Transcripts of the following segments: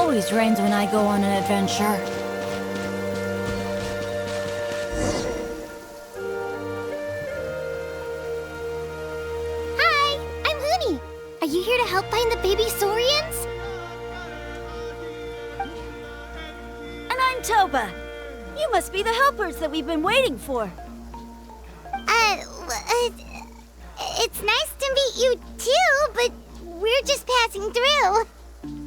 always rains when I go on an adventure. Hi, I'm Huni. Are you here to help find the baby Saurians? And I'm Toba. You must be the helpers that we've been waiting for. It's nice to meet you too, but we're just passing through.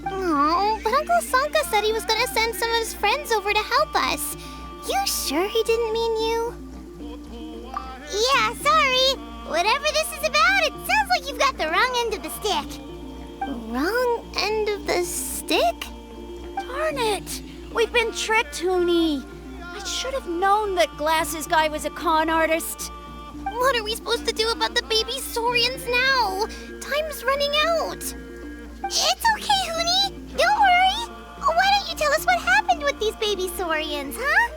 Oh, but Uncle Sanka said he was gonna send some of his friends over to help us. You sure he didn't mean you? Yeah, sorry. Whatever this is about, it sounds like you've got the wrong end of the stick. Wrong end of the stick? Darn it! We've been tricked, Huni. I should have known that Glasses Guy was a con artist. What are we supposed to do about the baby Saurians now? Time's running out. It's okay, Huni. Don't worry. Why don't you tell us what happened with these baby Saurians, huh?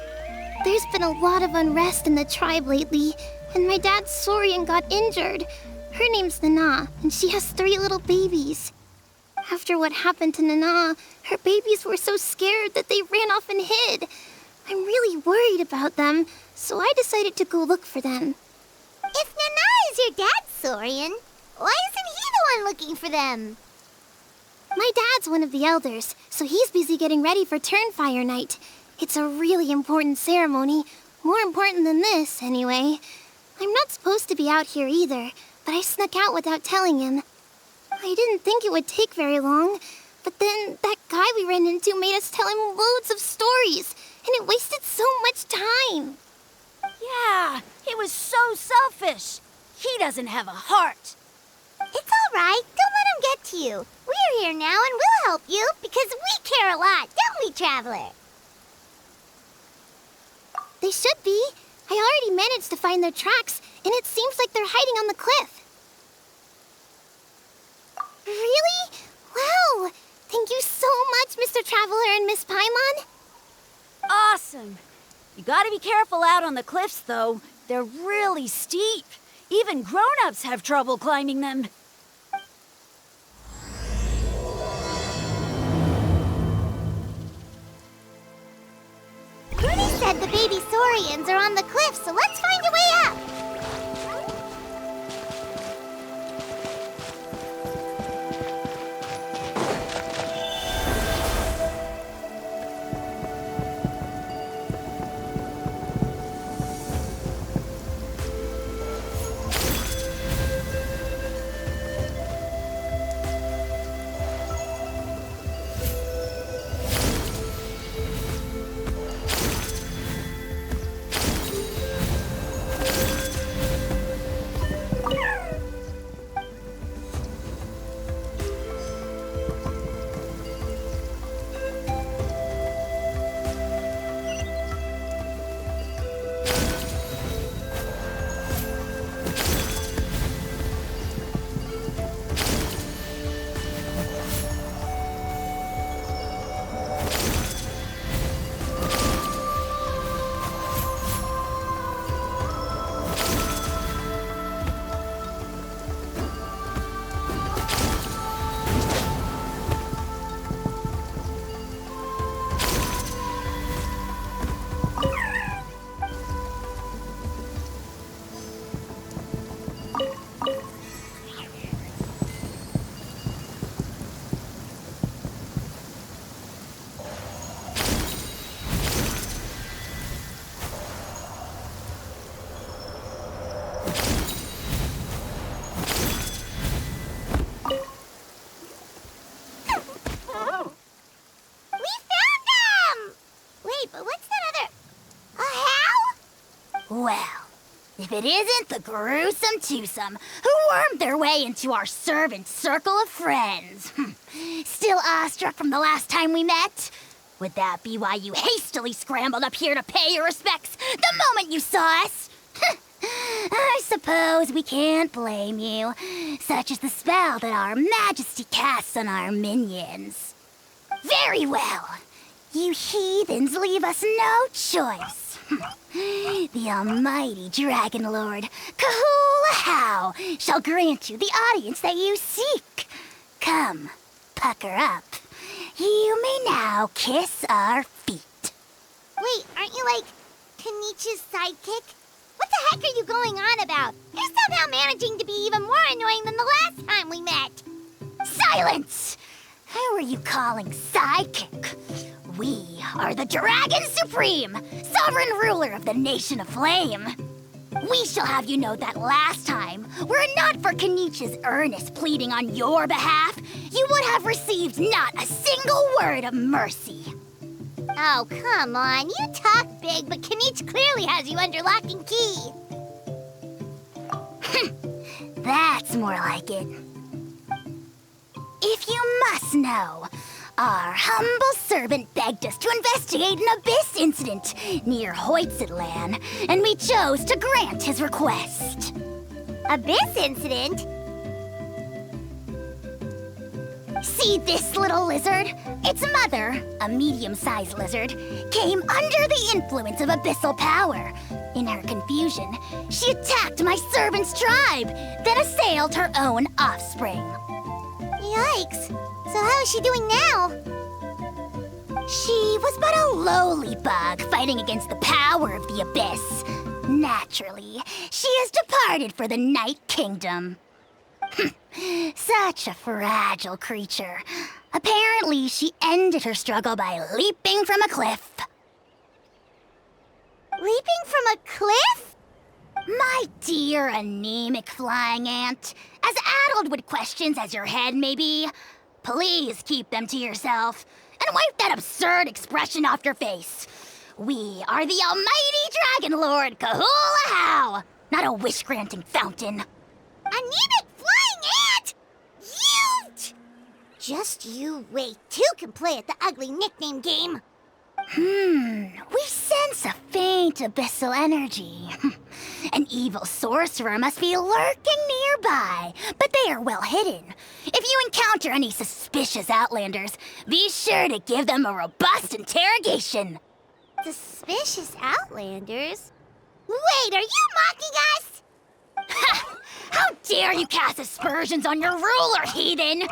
There's been a lot of unrest in the tribe lately, and my dad's Saurian got injured. Her name's Nana, and she has 3 little babies. After what happened to Nana, her babies were so scared that they ran off and hid. I'm really worried about them, so I decided to go look for them. If Nana is your dad's Saurian, why isn't he the one looking for them? My dad's one of the elders, so he's busy getting ready for Turnfire Night. It's a really important ceremony, more important than this, anyway. I'm not supposed to be out here either, but I snuck out without telling him. I didn't think it would take very long, but then that guy we ran into made us tell him loads of stories, and it wasted so much time. Yeah, he was so selfish. He doesn't have a heart. It's all right. Don't let him get to you. We're here now and we'll help you because we care a lot, don't we, Traveler? They should be. I already managed to find their tracks, and it seems like they're hiding on the cliff. Really? Wow! Thank you so much, Mr. Traveler and Miss Paimon. Awesome. You gotta be careful out on the cliffs, though. They're really steep. Even grown-ups have trouble climbing them. Rooney said the baby Saurians are on the cliff, so let's find a way up. Well, if it isn't the gruesome twosome who wormed their way into our servant circle of friends. Still awestruck from the last time we met? Would that be why you hastily scrambled up here to pay your respects the moment you saw us? I suppose we can't blame you. Such is the spell that our majesty casts on our minions. Very well. You heathens leave us no choice. The almighty Dragon Lord, Kahula shall grant you the audience that you seek. Come, pucker up. You may now kiss our feet. Wait, aren't you like Kinich's sidekick? What the heck are you going on about? You're somehow managing to be even more annoying than the last time we met. Silence! Who are you calling sidekick? We are the Dragon Supreme, sovereign ruler of the Nation of Flame. We shall have you know that last time, were it not for Kenich's earnest pleading on your behalf, you would have received not a single word of mercy. Oh, come on. You talk big, but Kinich clearly has you under lock and key. That's more like it. If you must know, our humble servant begged us to investigate an abyss incident near Hoytsidland, and we chose to grant his request. Abyss incident? See this little lizard? Its mother, a medium-sized lizard, came under the influence of abyssal power. In her confusion, she attacked my servant's tribe, then assailed her own offspring. Yikes. So how is she doing now? She was but a lowly bug fighting against the power of the abyss. Naturally, she has departed for the Night Kingdom. Such a fragile creature. Apparently, she ended her struggle by leaping from a cliff. Leaping from a cliff? My dear anemic flying ant, as addled with questions as your head may be, please keep them to yourself and wipe that absurd expression off your face. We are the almighty Dragon Lord Kahula-How, not a wish-granting fountain. Anemic flying ant? You! Just you wait. Two can play at the ugly nickname game. We sense a faint abyssal energy. An evil sorcerer must be lurking nearby, but they are well hidden. If you encounter any suspicious outlanders, be sure to give them a robust interrogation. Suspicious outlanders? Wait, are you mocking us? Ha! How dare you cast aspersions on your ruler, heathen!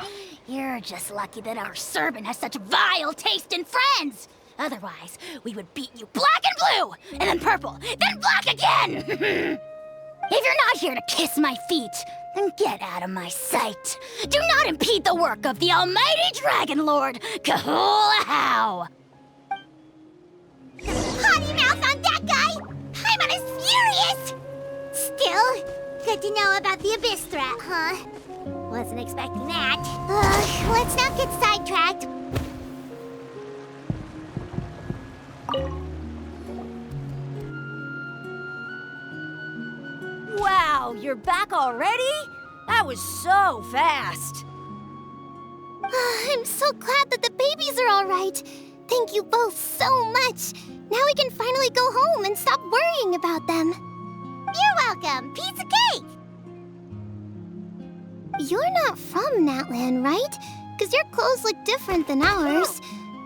You're just lucky that our servant has such vile taste in friends. Otherwise, we would beat you black and blue, and then purple, then black again! If you're not here to kiss my feet, then get out of my sight. Do not impede the work of the almighty Dragon Lord, Kahula-How! Potty mouth on that guy! Paimon is furious! Still, good to know about the abyss threat, huh? Wasn't expecting that. Let's not get sidetracked. Wow, you're back already? That was so fast. I'm so glad that the babies are all right. Thank you both so much. Now we can finally go home and stop worrying about them. You're welcome. Piece of cake. You're not from Natland, right? Because your clothes look different than ours.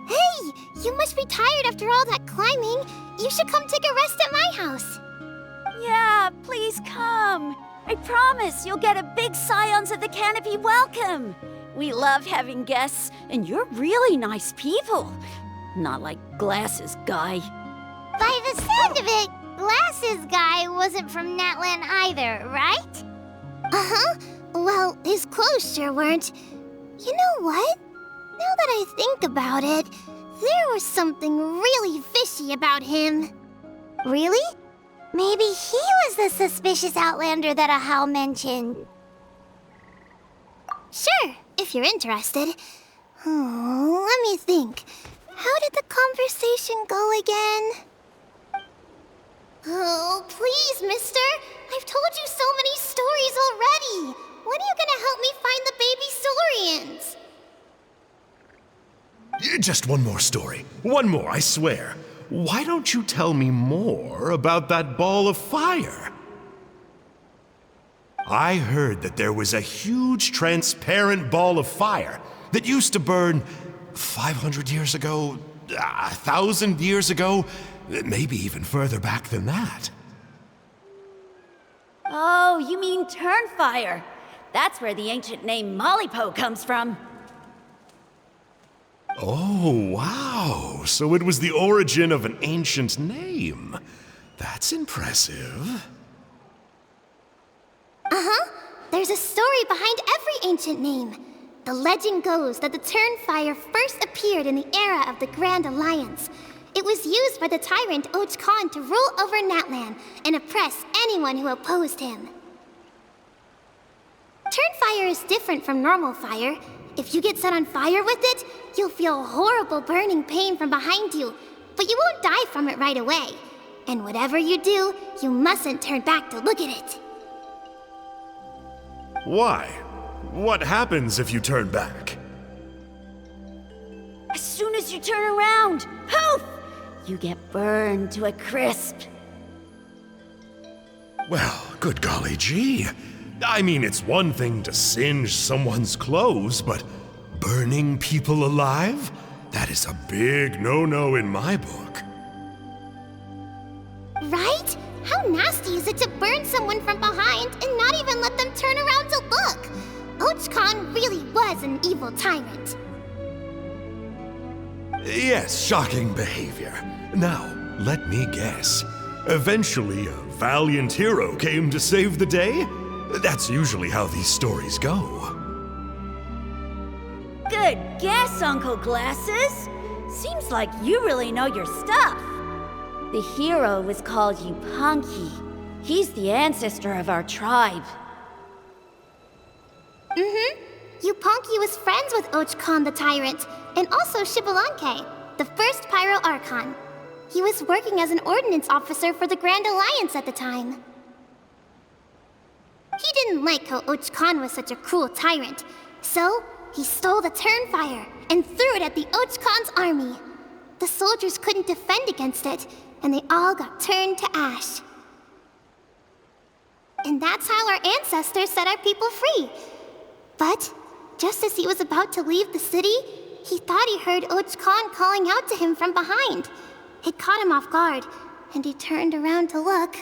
Hey, you must be tired after all that climbing. You should come take a rest at my house. Yeah, please come. I promise you'll get a big Scions of the Canopy welcome. We love having guests, and you're really nice people. Not like Glasses Guy. By the sound of it, Glasses Guy wasn't from Natland either, right? Uh-huh. Well, his clothes sure weren't. You know what? Now that I think about it, there was something really fishy about him. Really? Maybe he was the suspicious outlander that Ahau mentioned. Sure, if you're interested. Oh, let me think. How did the conversation go again? Oh, please, mister. I've told you so many stories already. When are you gonna help me find the baby Saurians? Just one more story. One more, I swear. Why don't you tell me more about that ball of fire? I heard that there was a huge transparent ball of fire that used to burn 500 years ago, 1,000 years ago, maybe even further back than that. Oh, you mean Turnfire. That's where the ancient name Mollypo comes from. Oh, wow. So it was the origin of an ancient name. That's impressive. There's a story behind every ancient name. The legend goes that the Turnfire first appeared in the era of the Grand Alliance. It was used by the tyrant Och Khan to rule over Natlan and oppress anyone who opposed him. Turnfire is different from normal fire. If you get set on fire with it, you'll feel horrible burning pain from behind you, but you won't die from it right away. And whatever you do, you mustn't turn back to look at it. Why? What happens if you turn back? As soon as you turn around, poof! You get burned to a crisp. Well, good golly gee. I mean, it's one thing to singe someone's clothes, but burning people alive? That is a big no-no in my book. Right? How nasty is it to burn someone from behind and not even let them turn around to look? Och Khan really was an evil tyrant. Yes, shocking behavior. Now, let me guess. Eventually, a valiant hero came to save the day? That's usually how these stories go. Good guess, Uncle Glasses. Seems like you really know your stuff. The hero was called Yupanqui. He's the ancestor of our tribe. Yupanqui was friends with Och Khan the Tyrant, and also Shibalanke, the first Pyro Archon. He was working as an ordnance officer for the Grand Alliance at the time. He didn't like how Och Khan was such a cruel tyrant, so he stole the Turnfire and threw it at the Och Khan's army. The soldiers couldn't defend against it, and they all got turned to ash. And that's how our ancestors set our people free. But just as he was about to leave the city, he thought he heard Och Khan calling out to him from behind. It caught him off guard, and he turned around to look.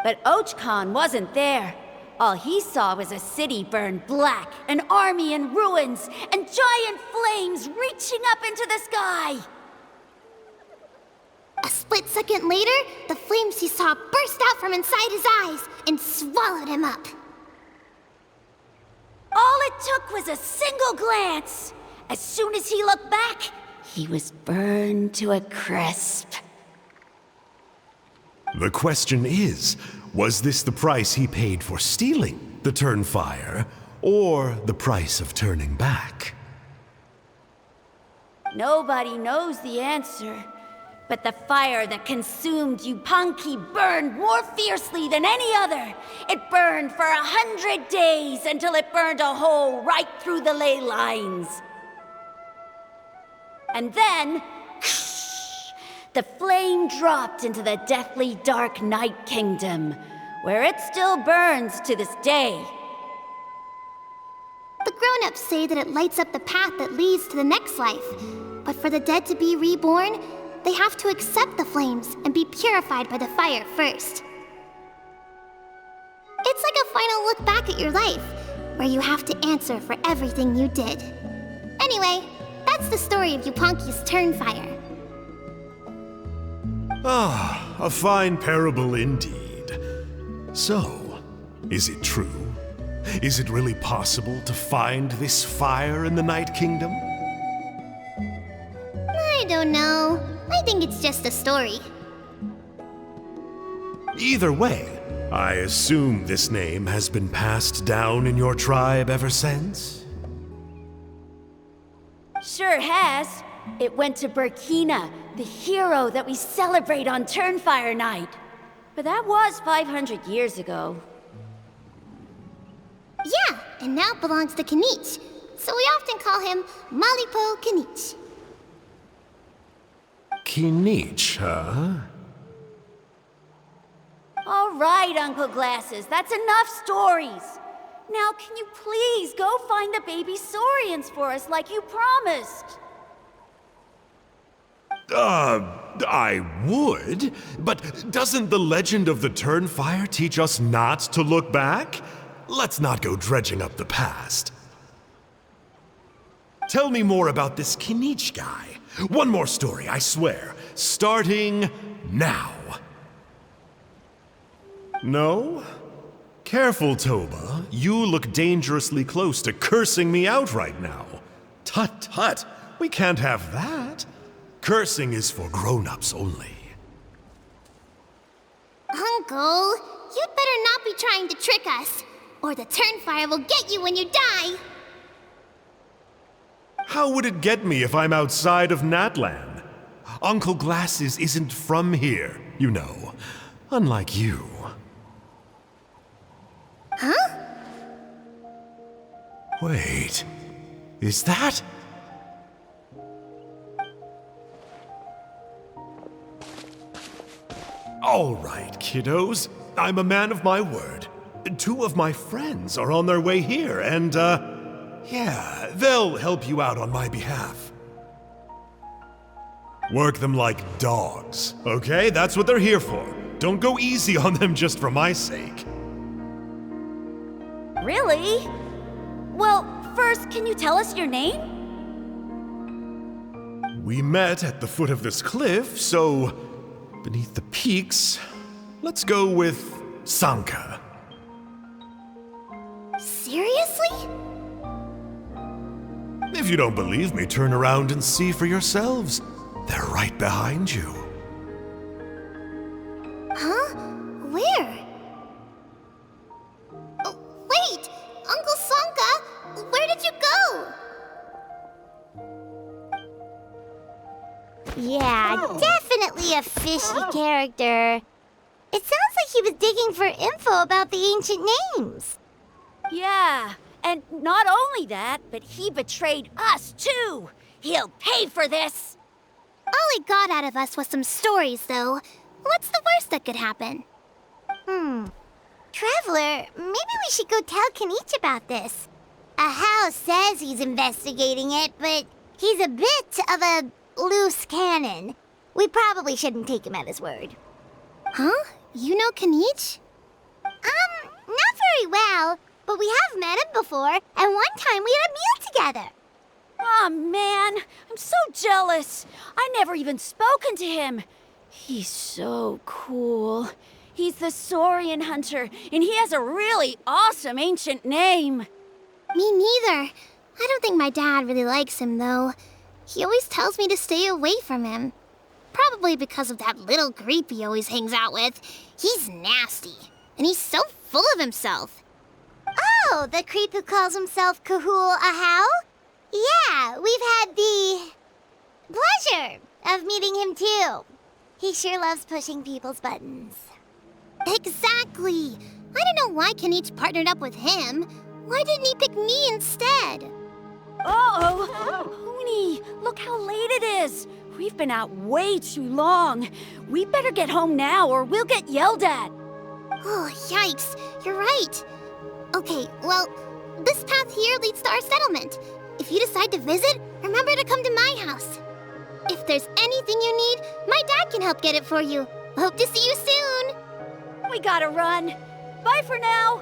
But Och Khan wasn't there. All he saw was a city burned black, an army in ruins, and giant flames reaching up into the sky. A split second later, the flames he saw burst out from inside his eyes and swallowed him up. All it took was a single glance. As soon as he looked back, he was burned to a crisp. The question is, was this the price he paid for stealing the Turnfire, or the price of turning back? Nobody knows the answer. But the fire that consumed Yupanqui burned more fiercely than any other. It burned for 100 days until it burned a hole right through the ley lines. And then, the flame dropped into the deathly dark Night Kingdom, where it still burns to this day. The grown-ups say that it lights up the path that leads to the next life. But for the dead to be reborn, they have to accept the flames and be purified by the fire first. It's like a final look back at your life, where you have to answer for everything you did. Anyway, that's the story of Yupanqui's Turnfire. Ah, a fine parable indeed. So, is it true? Is it really possible to find this fire in the Night Kingdom? I don't know. I think it's just a story. Either way, I assume this name has been passed down in your tribe ever since? Sure has. It went to Burkina, the hero that we celebrate on Turnfire Night. But that was 500 years ago. Yeah, and now it belongs to Kinich. So we often call him Malipo Kinich. Kinich, huh? All right, Uncle Glasses, that's enough stories. Now, can you please go find the baby saurians for us like you promised? I would, but doesn't the legend of the Turnfire teach us not to look back? Let's not go dredging up the past. tell me more about this Kinich guy. One more story, I swear. Starting now. No? Careful, Toba. You look dangerously close to cursing me out right now. Tut tut. We can't have that. Cursing is for grown-ups only. Uncle, you'd better not be trying to trick us, or the Turnfire will get you when you die. How would it get me if I'm outside of Natlan? Uncle Glasses isn't from here, you know. Unlike you. Huh? Wait. Is that? All right, kiddos. I'm a man of my word. 2 of my friends are on their way here, and, yeah, they'll help you out on my behalf. Work them like dogs, okay? That's what they're here for. Don't go easy on them just for my sake. Really? Well, first, can you tell us your name? We met at the foot of this cliff, so beneath the peaks, let's go with Sanka. Seriously? If you don't believe me, turn around and see for yourselves. They're right behind you. Huh? Where? Oh, wait! Uncle Sanka, where did you go? Yeah, definitely a fishy character. It sounds like he was digging for info about the ancient names. Yeah, and not only that, but he betrayed us too. He'll pay for this. All he got out of us was some stories, though. What's the worst that could happen? Traveler, maybe we should go tell Kinich about this. Ahau says he's investigating it, but he's a bit of a loose cannon. We probably shouldn't take him at his word. Huh? You know Kinich? Not very well, but we have met him before, and one time we had a meal together. Aw, man, I'm so jealous. I never even spoken to him. He's so cool. He's the Saurian hunter, and he has a really awesome ancient name. Me neither. I don't think my dad really likes him, though. He always tells me to stay away from him. Probably because of that little creep he always hangs out with. He's nasty, and he's so full of himself. Oh, the creep who calls himself Kahul Ahau? Yeah, we've had the pleasure of meeting him too. He sure loves pushing people's buttons. Exactly. I don't know why Kinich partnered up with him. Why didn't he pick me instead? Uh-oh! Hoonie, look how late it is. We've been out way too long. We better get home now or we'll get yelled at. Oh, yikes. You're right. Okay, well, this path here leads to our settlement. If you decide to visit, remember to come to my house. If there's anything you need, my dad can help get it for you. Hope to see you soon. We gotta run. Bye for now.